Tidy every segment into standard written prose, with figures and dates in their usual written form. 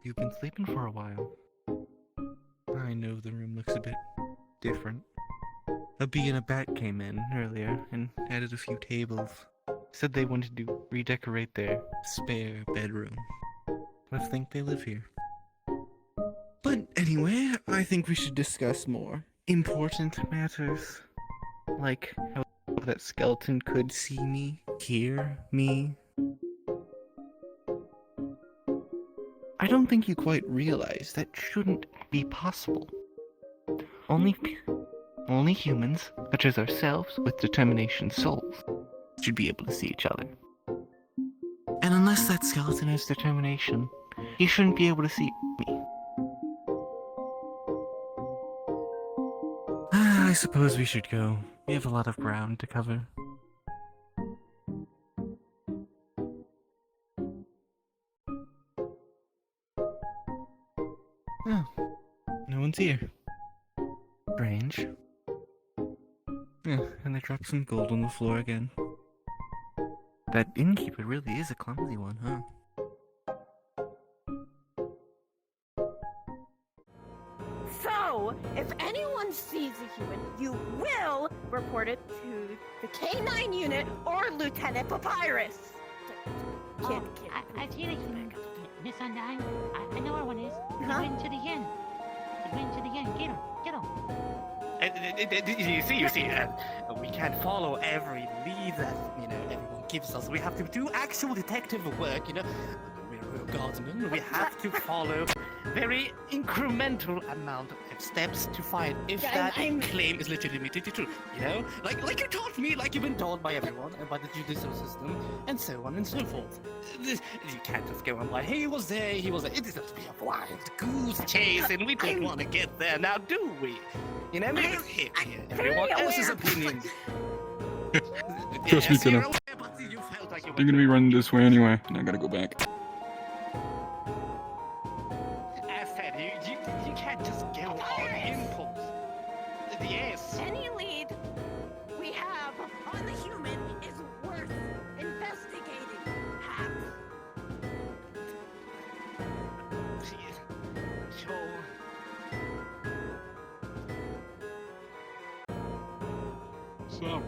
You've been sleeping for a while. I know the room looks a bit different. A bee and a bat came in earlier and added a few tables. Said they wanted to redecorate their spare bedroom. Must think they live here. But anyway, I think we should discuss more important matters. Like how that skeleton could see me, hear me. I don't think you quite realize that shouldn't be possible. Only humans, such as ourselves, with determination souls, should be able to see each other. And unless that skeleton has determination, he shouldn't be able to see me. I suppose we should go. We have a lot of ground to cover. Oh, no one's here. Strange. Yeah, and they dropped some gold on the floor again. That innkeeper really is a clumsy one, huh? So, if anyone sees a human, you will report it to the K9 unit or Lieutenant Papyrus. Kid. I've seen a human. Miss Undyne, I know where one is. Huh? He went to the inn. He went to the inn. Get him. You see, we can't follow every lead that, everyone gives us. We have to do actual detective work, We're guardsmen. We have to follow very incremental amount of steps to find if that claim is legitimately true, Like you taught me, like you've been taught by everyone, and by the judicial system, and so on and so forth. You can't just go on like, he was there. It is just be a wild goose chase, and we don't want to get there now, do we? Maybe hear everyone else's opinion. Trust me, Tina. They're gonna be running this way anyway, and I gotta go back. As said, you can't just go on impulse. Yes. Any lead we have on the human is worth investigating. Sure. So,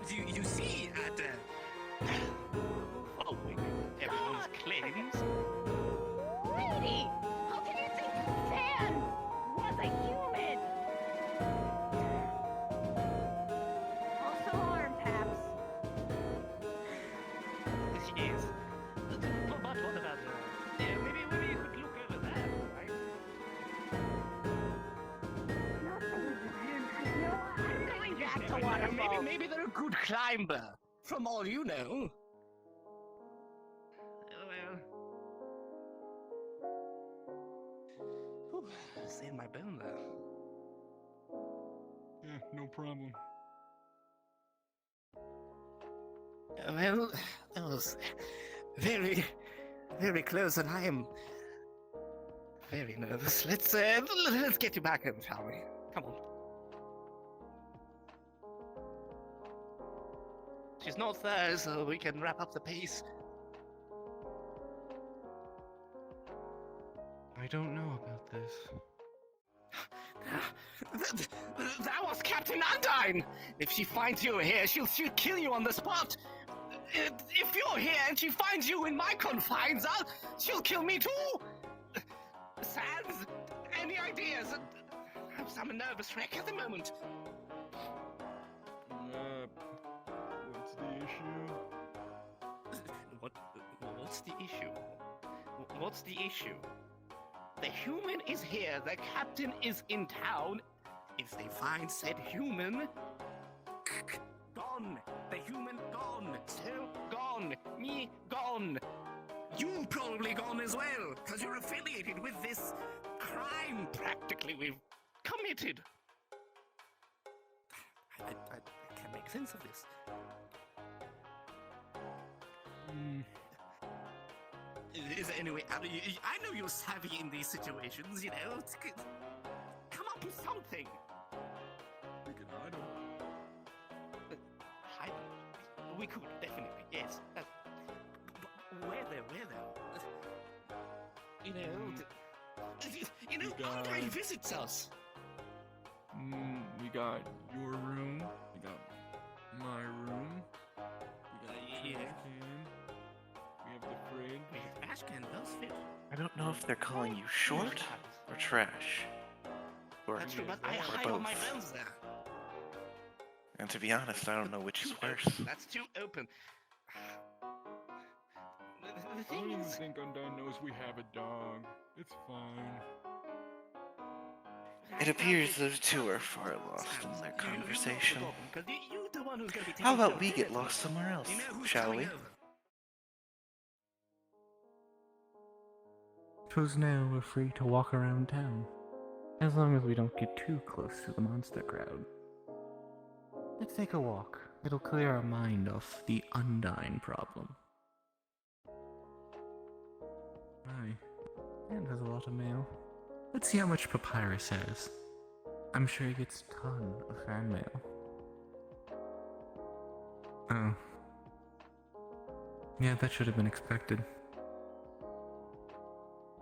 You see, following everyone's claims. Lady, how can you think Fan was a human? Also armed, perhaps. Yes. But what about her? Yeah, maybe you could look over that, right? I'm going back to waterfall. Maybe they're a good climber, from all you know. Well, saved my bone there. yeah, no problem. Well, that was very, very close, and I am very nervous. Let's get you back in, shall we? Come on. She's not there, so we can wrap up the pace. I don't know about this. That was Captain Undyne! If she finds you here, she'll kill you on the spot! If you're here and she finds you in my confines, she'll kill me too! Sans, any ideas? I'm a nervous wreck at the moment. What's the issue? What's the issue? What's the issue? The human is here, the captain is in town. If they find said human, gone. The human gone. So gone. Me gone. You probably gone as well, because you're affiliated with this crime practically we've committed. I can't make sense of this. Is there any way out? I know you're savvy in these situations, Come up with something. We can hide him. Hide we could, definitely, yes. Where though? You know, Andre visits us. We got your room. We got my room. We got Yeah. We have the fridge. Wait, trash can does fit. I don't know if they're calling you short or trash. Or, That's true, but I or hide all my both. friends there. And to be honest, I don't know which is worse. That's too open. The I don't thing even is, think Undyne knows we have a dog. It's fine. It appears those two are far lost in their conversation. How How about we get lost somewhere else, shall we? Suppose now we're free to walk around town. As long as we don't get too close to the monster crowd. Let's take a walk. It'll clear our mind off the Undyne problem. My man has a lot of mail. Let's see how much Papyrus has. I'm sure he gets a ton of fan mail. Oh. Yeah, that should have been expected.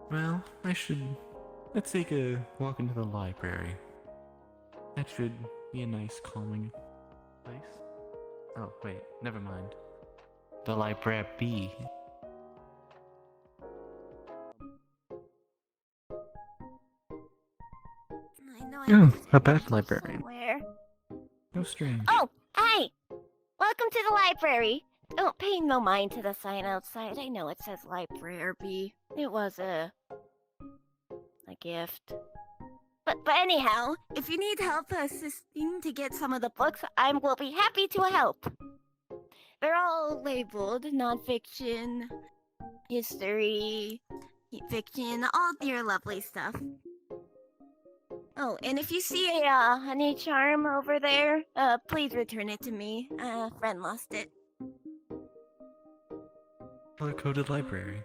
Well, let's take a walk into the library. That should be a nice calming place. Oh, wait, never mind. The library. Oh, a bad librarian. Somewhere. How strange. Oh, hi! Welcome to the library. Don't pay no mind to the sign outside. I know it says library. It was a gift. But anyhow, if you need help assisting to get some of the books, I will be happy to help. They're all labeled nonfiction, history, fiction, all your lovely stuff. Oh, and if you see a honey charm over there, please return it to me. A friend lost it. Color-coded library.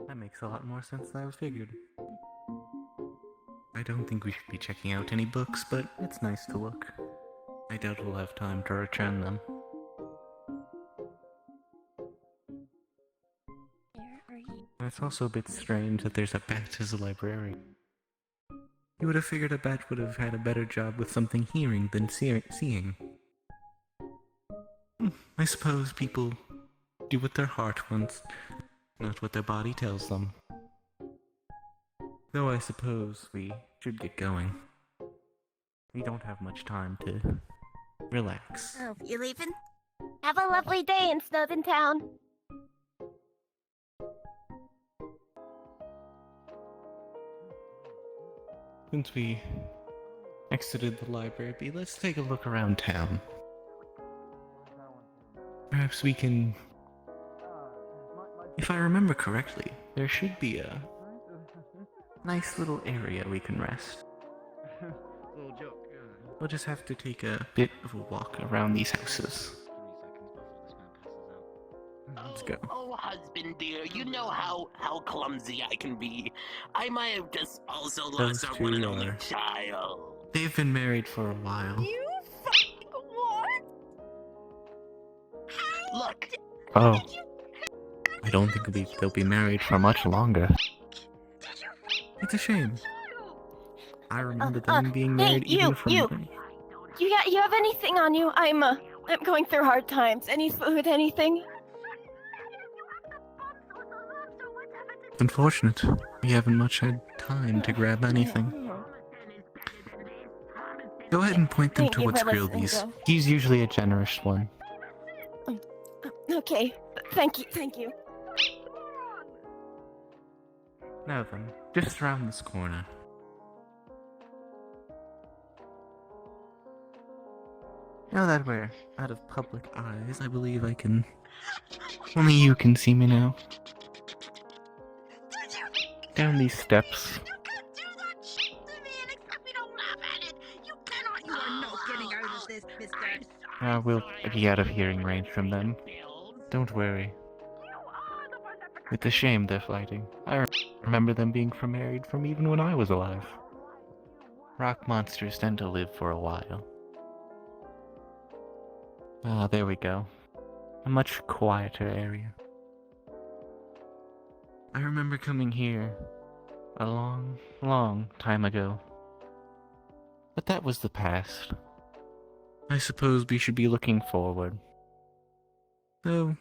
That makes a lot more sense than I figured. I don't think we should be checking out any books, but it's nice to look. I doubt we'll have time to return them. Where are you? It's also a bit strange that there's a bat as a librarian. You would have figured a bat would have had a better job with something hearing than seeing. I suppose people do what their heart wants, not what their body tells them. Though I suppose we should get going. We don't have much time to relax. Oh, you leaving? Have a lovely day in Snowden Town. Since we exited the library, let's take a look around town. Perhaps we can... If I remember correctly, there should be a nice little area we can rest. little joke. We'll just have to take a bit of a walk around these houses. Let's go. Oh, husband dear, you know how clumsy I can be. I might have just also Those lost our two one and only are- child. They've been married for a while. You fucking what? Look, Oh. I don't think they'll be married for much longer. It's a shame. I remember them being married even from... You have anything on you? I'm going through hard times. Any food, anything? It's unfortunate. We haven't much had time to grab anything. Go ahead and point them Thank to you what's for grilled listening, these. though. He's usually a generous one. Okay. Thank you. Now then, just around this corner. Now that we're out of public eyes, I believe I can... Only you can see me now. Down these steps. We'll be out of hearing range from them. Don't worry. It's a shame they're fighting. I remember them being married from even when I was alive. Rock monsters tend to live for a while. Ah, there we go. A much quieter area. I remember coming here a long, long time ago. But that was the past. I suppose we should be looking forward. Though,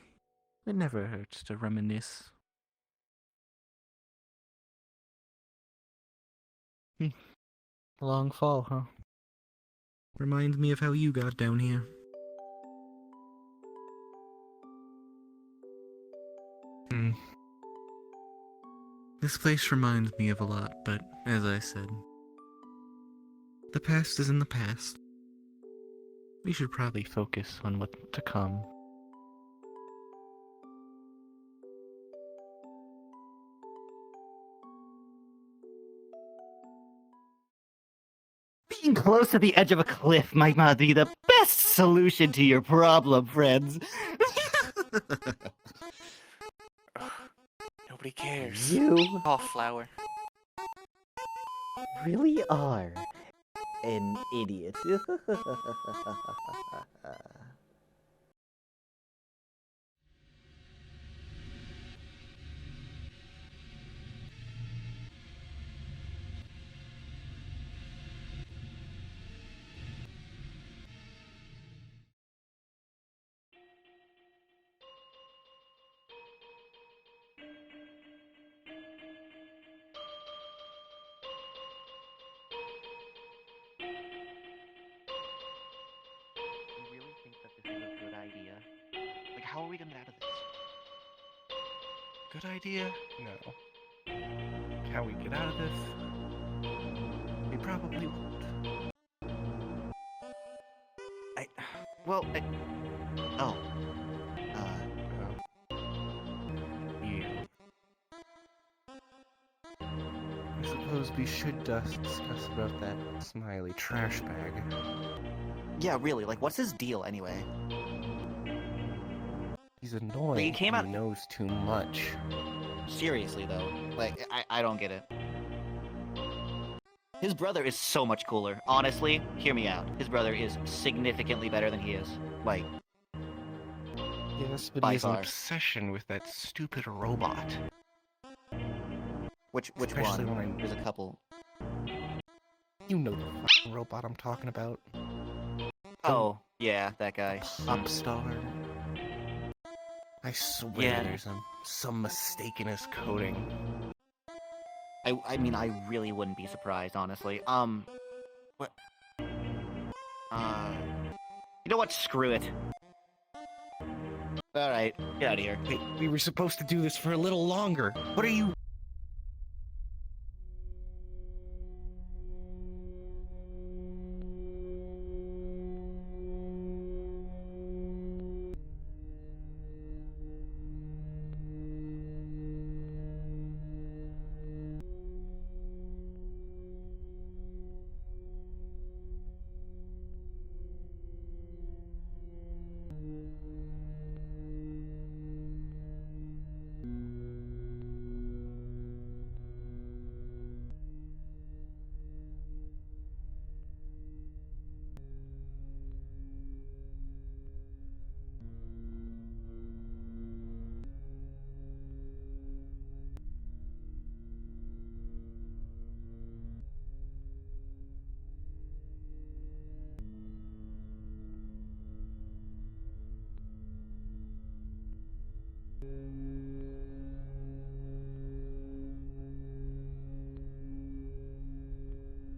it never hurts to reminisce. Long fall, huh? Reminds me of how you got down here. This place reminds me of a lot, but as I said, the past is in the past. We should probably focus on what's to come. Being close to the edge of a cliff might not be the best solution to your problem, friends. Nobody cares. You Oh, flower. really are an idiot. You really think that this is a good idea? Like, how are we gonna get out of this? Good idea? No. Can we get out of this? We probably won't. Oh. Yeah. I suppose we should discuss about that smiley trash bag. Yeah, really, like, what's his deal anyway? He's annoying. He came out- He knows too much. Seriously, though. Like, I don't get it. His brother is so much cooler. Honestly, hear me out. His brother is significantly better than he is. Like, Yes, but By he has an far. obsession with that stupid robot. which Especially one? when I'm- There's a couple. You know the f***ing robot I'm talking about. Oh, yeah, that guy. Pop star. I swear Yeah. there's some mistake in his coding. I mean, I really wouldn't be surprised, honestly. What? You know what? Screw it. Alright, get out of here. Hey, we were supposed to do this for a little longer. What are you...